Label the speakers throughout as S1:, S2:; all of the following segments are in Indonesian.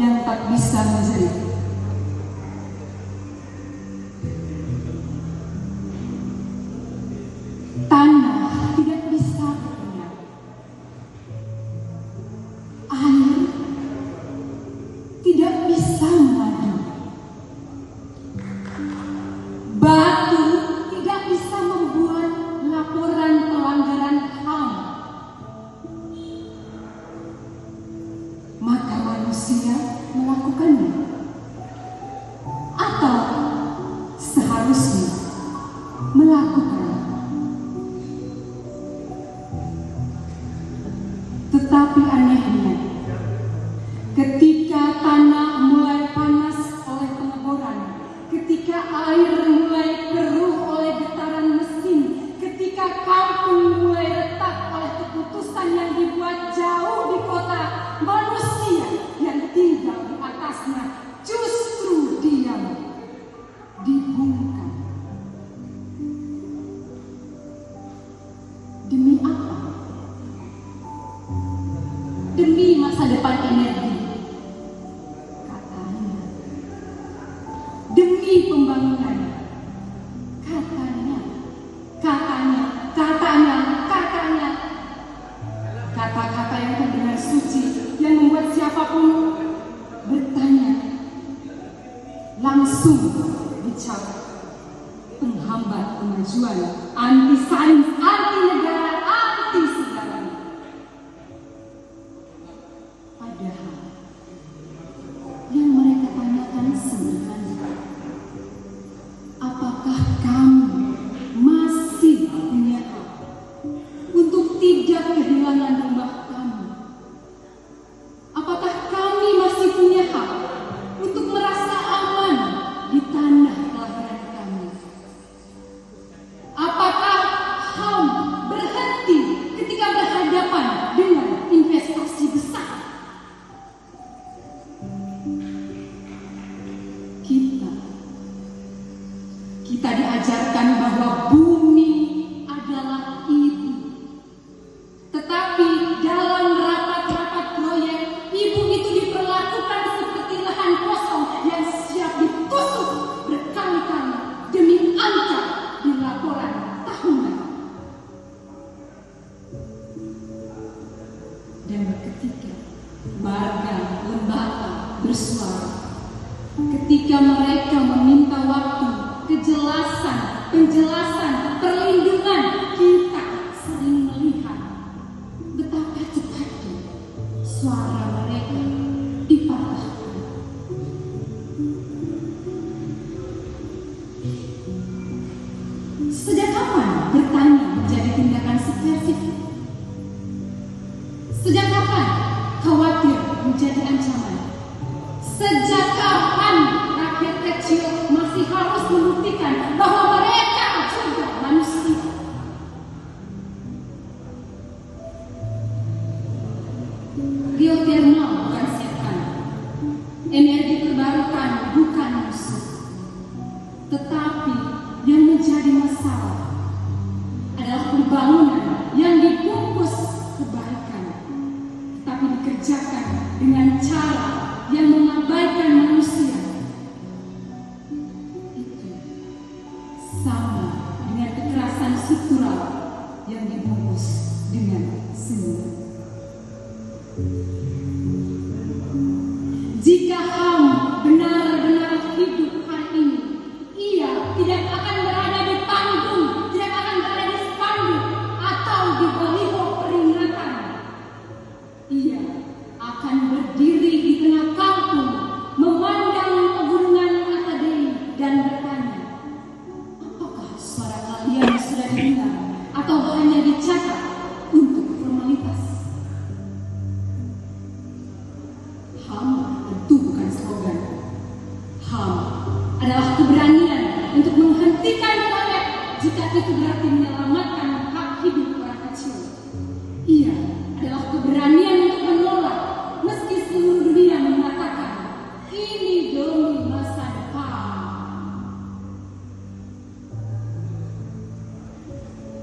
S1: yang tak bisa menjerit. Tanah tidak bisa bergerak. Air tidak bisa mengadu. Batu tidak bisa membuat laporan pelanggaran HAM. Maka manusia melakukannya. Atau seharusnya melakukannya. Tetapi anehnya, ketika tanah mulai panas oleh pengeboran, ketika air mulai keruh oleh getaran mesin, ketika kampung mulai retak oleh keputusan yang dibuat jauh di kota, manusia yang tinggal di atasnya justru diam, dibungkam. Demi apa? Demi masa depan energi, katanya. Demi pembangunan, katanya. Kata-kata yang terdengar suci, yang membuat siapapun bertanya, langsung dicap penghambat kemajuan, anti sains, anti negara, anti segalanya. Padahal yang mereka tanyakan sebenarnya, apakah kamu masih punya hak untuk tidak kehilangan rumah kamu? Apakah kami masih punya hak untuk merasa aman di tanah kelahiran kami? Apakah HAM berhenti ketika berhadapan dengan investasi besar? Kita diajarkan bahwa bumi adalah ibu. Tetapi dalam rapat-rapat proyek, ibu itu diperlakukan seperti lahan kosong yang siap ditusuk berkali-kali demi angka di laporan tahunan. Dan ketika warga lembaga bersuara, ketika mereka meminta waktu, kejelasan, penjelasan, perlindungan, kita sering melihat betapa cepatnya suara mereka dipatahkan. Sejak kapan bertanya menjadi tindakan subversif? Sejak kapan khawatir menjadi ancaman? Sejak kapan rakyat kecil masih harus membuktikan bahwa mereka juga manusia? Geothermal bukan setan, energi terbarukan bukan musuh. Tetapi yang menjadi masalah adalah pembangunan yang dibungkus kebaikan, tetapi dikerjakan dengan cara yang mengabaikan manusia. Itu sama dengan kekerasan struktural yang dibungkus dengan senyum. Jika HAM benar-benar hidup hari ini, ia tidak akan berada di panggung, tidak akan berada di spanduk atau di baliho peringatan. Ia akan berdiri di tengah kampung, memandang pegunungan Atadei dan bertanya, apakah suara kalian sudah didengar atau hanya dicatat untuk formalitas? HAM tentu bukan slogan. HAM adalah keberanian untuk menghentikan proyek jika itu berarti menyelamatkan hak hidup orang kecil. Ia adalah keberanian untuk menolak meski seluruh dunia mengatakan ini demi masa depan.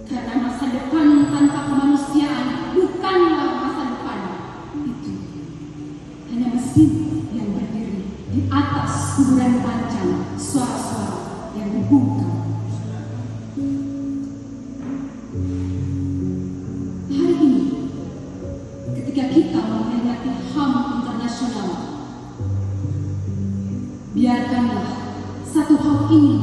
S1: Karena masa depan tanpa kemanusiaan bukanlah masa depan. Itu hanya mesin yang Di atas kuburan pancang, suara-suara yang membungkam. Hari ini, ketika kita memperingati HAM internasional, biarkanlah satu hal ini